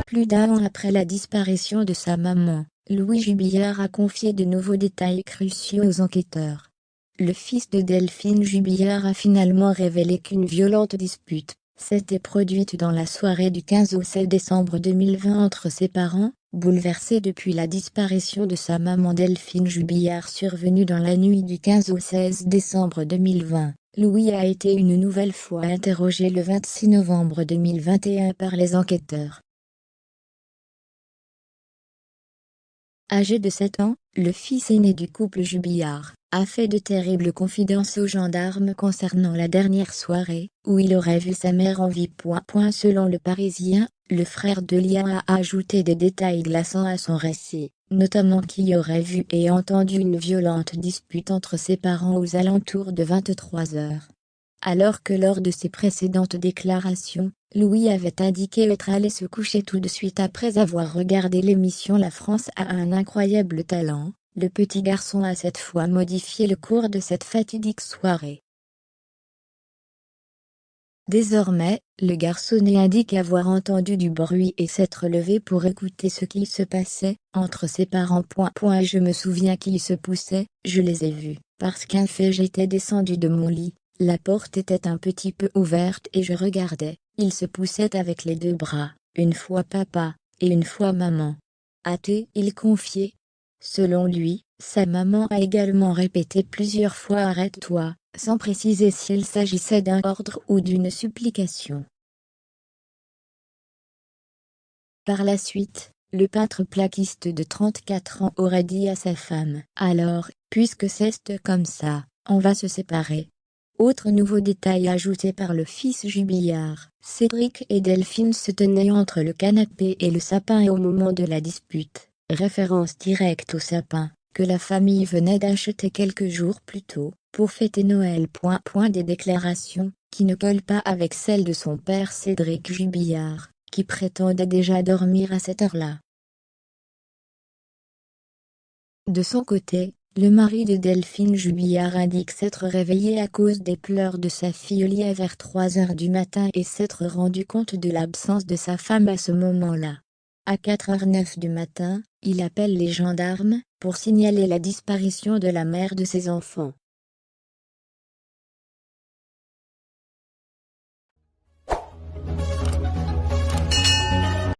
Plus d'un an après la disparition de sa maman, Louis Jubillard a confié de nouveaux détails cruciaux aux enquêteurs. Le fils de Delphine Jubillard a finalement révélé qu'une violente dispute s'était produite dans la soirée du 15 au 16 décembre 2020 entre ses parents, bouleversés depuis la disparition de sa maman Delphine Jubillard survenue dans la nuit du 15 au 16 décembre 2020. Louis a été une nouvelle fois interrogé le 26 novembre 2021 par les enquêteurs. Âgé de 7 ans, le fils aîné du couple Jubillard a fait de terribles confidences aux gendarmes concernant la dernière soirée, où il aurait vu sa mère en vie. Selon Le Parisien, le frère de Lia a ajouté des détails glaçants à son récit, notamment qu'il aurait vu et entendu une violente dispute entre ses parents aux alentours de 23 heures. Alors que lors de ses précédentes déclarations, Louis avait indiqué être allé se coucher tout de suite après avoir regardé l'émission La France a un incroyable talent, le petit garçon a cette fois modifié le cours de cette fatidique soirée. Désormais, le garçonnet indique avoir entendu du bruit et s'être levé pour écouter ce qui se passait entre ses parents. Je me souviens qu'ils se poussaient, je les ai vus, parce qu'un fait j'étais descendu de mon lit. La porte était un petit peu ouverte et je regardais, ils se poussaient avec les deux bras, une fois papa, et une fois maman. A-t-il confié. Selon lui, sa maman a également répété plusieurs fois arrête-toi, sans préciser s'il s'agissait d'un ordre ou d'une supplication. Par la suite, le peintre plaquiste de 34 ans aurait dit à sa femme « Alors, puisque c'est comme ça, on va se séparer ». Autre nouveau détail ajouté par le fils Jubillard, Cédric et Delphine se tenaient entre le canapé et le sapin au moment de la dispute, référence directe au sapin, que la famille venait d'acheter quelques jours plus tôt, pour fêter Noël. Des déclarations, qui ne collent pas avec celles de son père Cédric Jubillard, qui prétendait déjà dormir à cette heure-là. De son côté, le mari de Delphine Jubillard indique s'être réveillé à cause des pleurs de sa fille Lia vers 3 heures du matin et s'être rendu compte de l'absence de sa femme à ce moment-là. À 4h09 du matin, il appelle les gendarmes pour signaler la disparition de la mère de ses enfants.